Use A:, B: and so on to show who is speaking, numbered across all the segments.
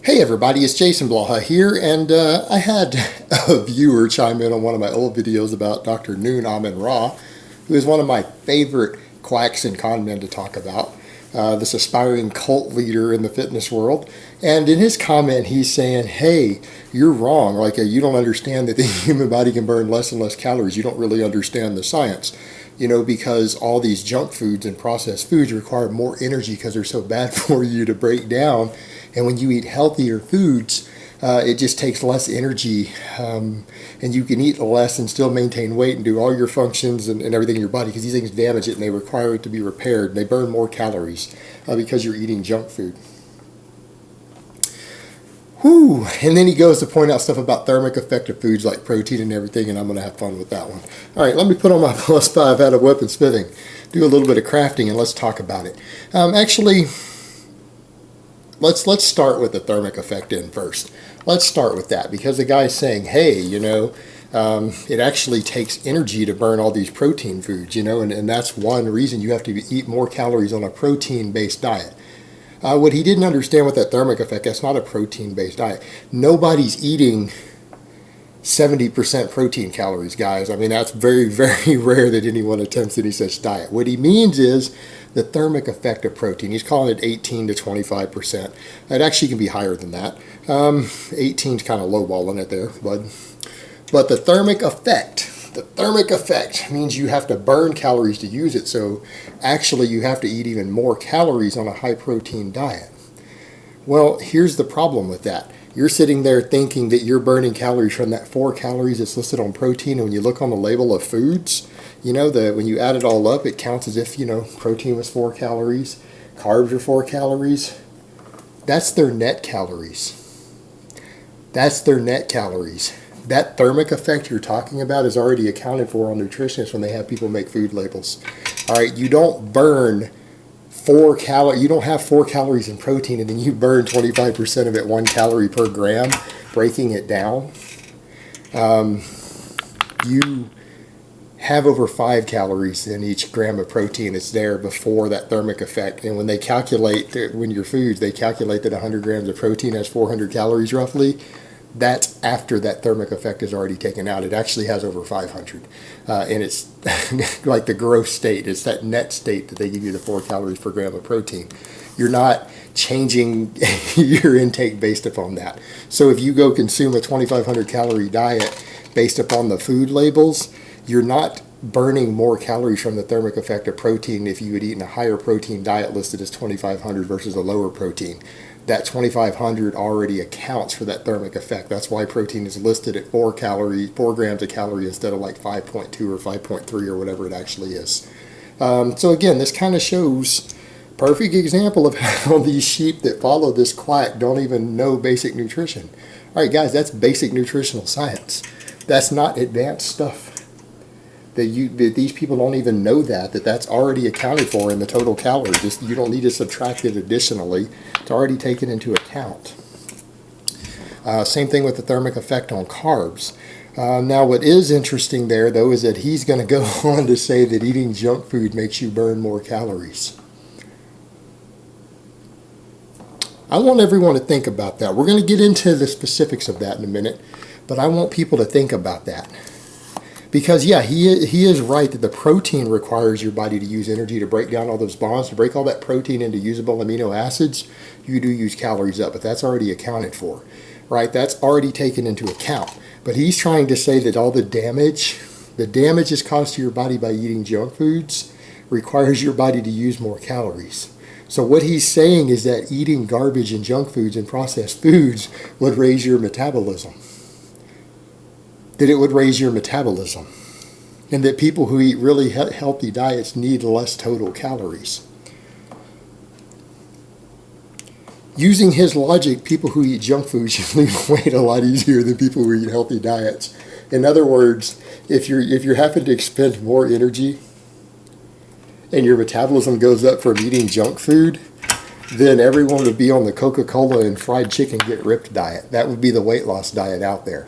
A: Hey everybody, it's Jason Blaha here, and I had a viewer chime in on one of my old videos about Dr. Noon Amin Ra, who is one of my favorite quacks and con men to talk about, this aspiring cult leader in the fitness world. And in his comment, he's saying, hey, you're wrong. You don't understand that the human body can burn less and less calories. You don't really understand the science. Because all these junk foods and processed foods require more energy because they're so bad for you to break down. And when you eat healthier foods, it just takes less energy, and you can eat less and still maintain weight and do all your functions and everything in your body, because these things damage it and they require it to be repaired. They burn more calories because you're eating junk food. Whew. And then he goes to point out stuff about thermic effect of foods like protein and everything, and I'm going to have fun with that one. All right, let me put on my +5 out of weapon smithing, do a little bit of crafting, and let's talk about it. Let's start with the thermic effect in first. Let's start with that, because the guy's saying, hey, it actually takes energy to burn all these protein foods, and that's one reason you have to eat more calories on a protein-based diet. What he didn't understand with that thermic effect, that's not a protein-based diet. Nobody's eating 70% protein calories, guys. I mean, that's very, very rare that anyone attempts any such diet. What he means is the thermic effect of protein. He's calling it 18 to 25%. It actually can be higher than that. 18 is kind of lowballing it there, but the thermic effect means you have to burn calories to use it. So actually you have to eat even more calories on a high protein diet. Well, here's the problem with that. You're sitting there thinking that you're burning calories from that 4 calories that's listed on protein, and when you look on the label of foods, when you add it all up, it counts as if, protein was 4 calories, carbs are 4 calories. That's their net calories. That thermic effect you're talking about is already accounted for on nutritionists when they have people make food labels. All right, you don't burn 4 calories. You don't have 4 calories in protein and then you burn 25% of it, 1 calorie per gram, breaking it down. You have over 5 calories in each gram of protein. It's there before that thermic effect. And when they calculate, when your foods, they calculate that 100 grams of protein has 400 calories roughly. That's after that thermic effect is already taken out. It actually has over 500. And it's like the gross state. It's that net state that they give you the 4 calories per gram of protein. You're not changing your intake based upon that. So if you go consume a 2,500 calorie diet based upon the food labels, you're not burning more calories from the thermic effect of protein if you had eaten a higher protein diet listed as 2,500 versus a lower protein. That 2,500 already accounts for that thermic effect. That's why protein is listed at 4 grams a calorie instead of like 5.2 or 5.3 or whatever it actually is. So again, this kind of shows perfect example of how these sheep that follow this quack don't even know basic nutrition. All right, guys, that's basic nutritional science. That's not advanced stuff. That these people don't even know that's already accounted for in the total calories. You don't need to subtract it additionally. It's already taken into account. Same thing with the thermic effect on carbs. Now, what is interesting there, though, is that he's going to go on to say that eating junk food makes you burn more calories. I want everyone to think about that. We're going to get into the specifics of that in a minute, but I want people to think about that. Because, yeah, he is right that the protein requires your body to use energy to break down all those bonds, to break all that protein into usable amino acids. You do use calories up, but that's already accounted for, right? That's already taken into account. But he's trying to say that all the damage is caused to your body by eating junk foods requires your body to use more calories. So what he's saying is that eating garbage and junk foods and processed foods would raise your metabolism. That it would raise your metabolism, and that people who eat really healthy diets need less total calories. Using his logic, people who eat junk food should lose weight a lot easier than people who eat healthy diets. In other words, if you're having to expend more energy and your metabolism goes up from eating junk food, then everyone would be on the Coca-Cola and fried chicken get ripped diet. That would be the weight loss diet out there.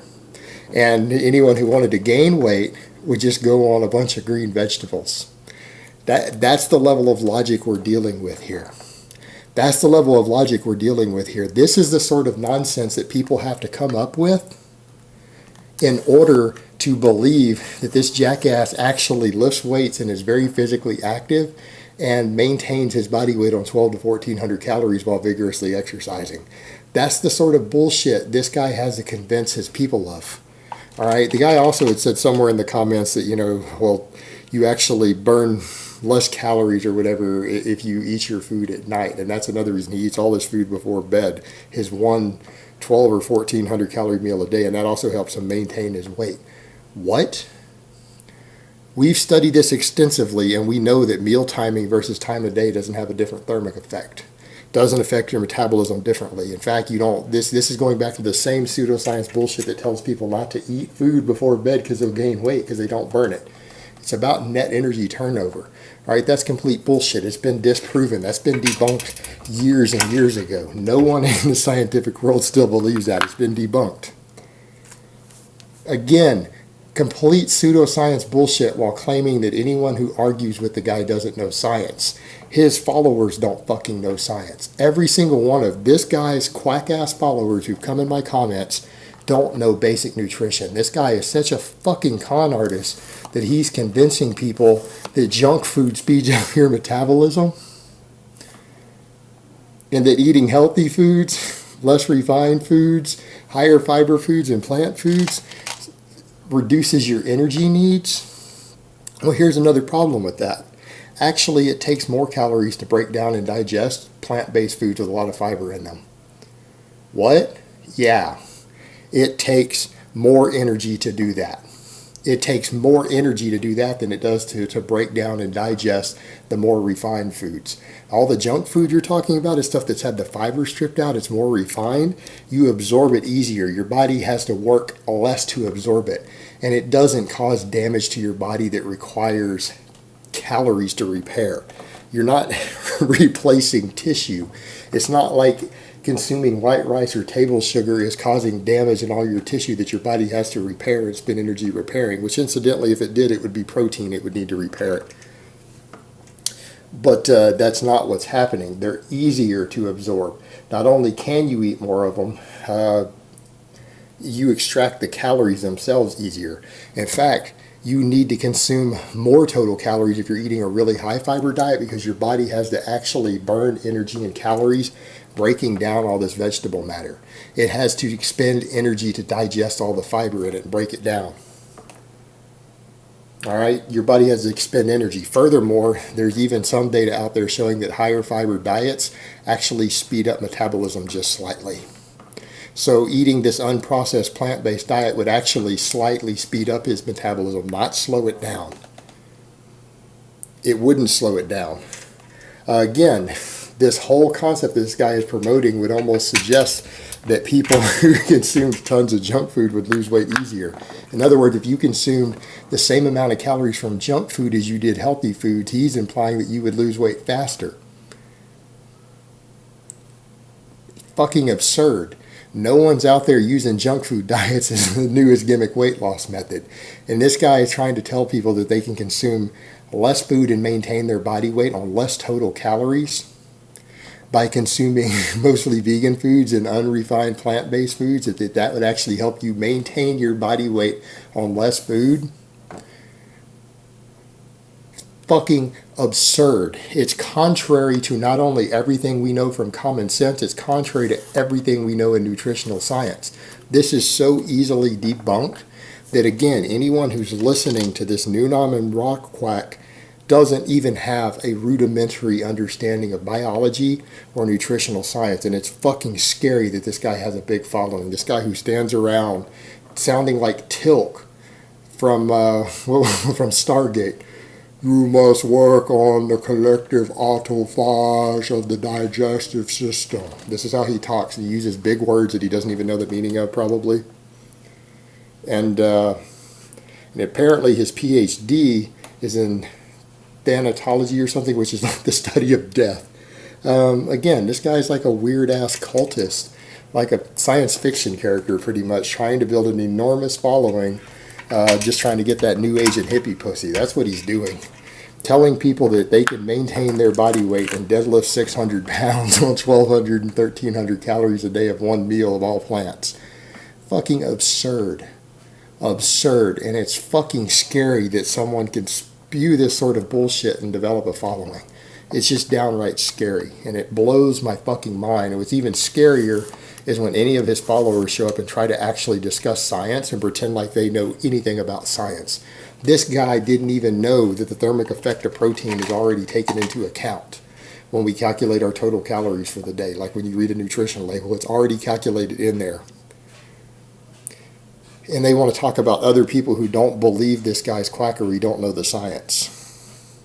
A: And anyone who wanted to gain weight would just go on a bunch of green vegetables. That's the level of logic we're dealing with here. That's the level of logic we're dealing with here. This is the sort of nonsense that people have to come up with in order to believe that this jackass actually lifts weights and is very physically active and maintains his body weight on 12 to 1400 calories while vigorously exercising. That's the sort of bullshit this guy has to convince his people of. All right. The guy also had said somewhere in the comments that, well, you actually burn less calories or whatever if you eat your food at night. And that's another reason he eats all his food before bed, his 12 or 1400 calorie meal a day. And that also helps him maintain his weight. What? We've studied this extensively, and we know that meal timing versus time of day doesn't have a different thermic effect. Doesn't affect your metabolism differently. In fact, you don't. This is going back to the same pseudoscience bullshit that tells people not to eat food before bed because they'll gain weight because they don't burn it. It's about net energy turnover. All right, that's complete bullshit. It's been disproven. That's been debunked years and years ago. No one in the scientific world still believes that. It's been debunked. Again, complete pseudoscience bullshit while claiming that anyone who argues with the guy doesn't know science. His followers don't fucking know science. Every single one of this guy's quack-ass followers who've come in my comments don't know basic nutrition. This guy is such a fucking con artist that he's convincing people that junk food speeds up your metabolism and that eating healthy foods, less refined foods, higher fiber foods, and plant foods reduces your energy needs. Well, here's another problem with that. Actually, it takes more calories to break down and digest plant-based foods with a lot of fiber in them. What? Yeah. It takes more energy to do that. It takes more energy to do that than it does to break down and digest the more refined foods. All the junk food you're talking about is stuff that's had the fiber stripped out. It's more refined. You absorb it easier. Your body has to work less to absorb it. And it doesn't cause damage to your body that requires calories to repair. You're not replacing tissue. It's not like consuming white rice or table sugar is causing damage in all your tissue that your body has to repair and spend energy repairing, which incidentally, if it did, it would be protein. It would need to repair it. But that's not what's happening. They're easier to absorb. Not only can you eat more of them, you extract the calories themselves easier. In fact, you need to consume more total calories if you're eating a really high fiber diet because your body has to actually burn energy and calories breaking down all this vegetable matter. It has to expend energy to digest all the fiber in it and break it down. All right, your body has to expend energy. Furthermore, there's even some data out there showing that higher fiber diets actually speed up metabolism just slightly. So eating this unprocessed plant-based diet would actually slightly speed up his metabolism, not slow it down. It wouldn't slow it down. Again, this whole concept that this guy is promoting would almost suggest that people who consume tons of junk food would lose weight easier. In other words, if you consumed the same amount of calories from junk food as you did healthy foods, he's implying that you would lose weight faster. Fucking absurd. No one's out there using junk food diets as the newest gimmick weight loss method. And this guy is trying to tell people that they can consume less food and maintain their body weight on less total calories by consuming mostly vegan foods and unrefined plant-based foods, that would actually help you maintain your body weight on less food. Fucking absurd. It's contrary to not only everything we know from common sense, it's contrary to everything we know in nutritional science. This is so easily debunked that, again, anyone who's listening to this Noonan and Rock quack doesn't even have a rudimentary understanding of biology or nutritional science. And it's fucking scary that this guy has a big following. This guy who stands around sounding like Tilk from Stargate. You must work on the collective autophagy of the digestive system. This is how he talks. He uses big words that he doesn't even know the meaning of, probably. And apparently his PhD is in thanatology or something, which is like the study of death. Again, this guy's like a weird-ass cultist, like a science fiction character, pretty much, trying to build an enormous following, just trying to get that new age and hippie pussy. That's what he's doing. telling people that they can maintain their body weight and deadlift 600 pounds on 1,200 and 1,300 calories a day of one meal of all plants. Fucking absurd. Absurd. And it's fucking scary that someone can spew this sort of bullshit and develop a following. It's just downright scary. And it blows my fucking mind. And what's even scarier is when any of his followers show up and try to actually discuss science and pretend like they know anything about science. This guy didn't even know that the thermic effect of protein is already taken into account when we calculate our total calories for the day. Like when you read a nutrition label, it's already calculated in there. And they want to talk about other people who don't believe this guy's quackery, don't know the science.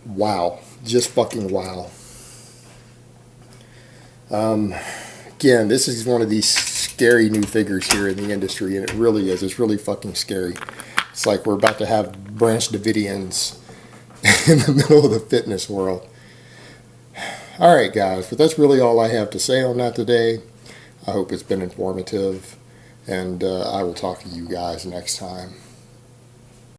A: Wow. Just fucking wow. Again, this is one of these scary new figures here in the industry, and it really is. It's really fucking scary. It's like we're about to have Branch Davidians in the middle of the fitness world. All right, guys, but that's really all I have to say on that today. I hope it's been informative, and I will talk to you guys next time.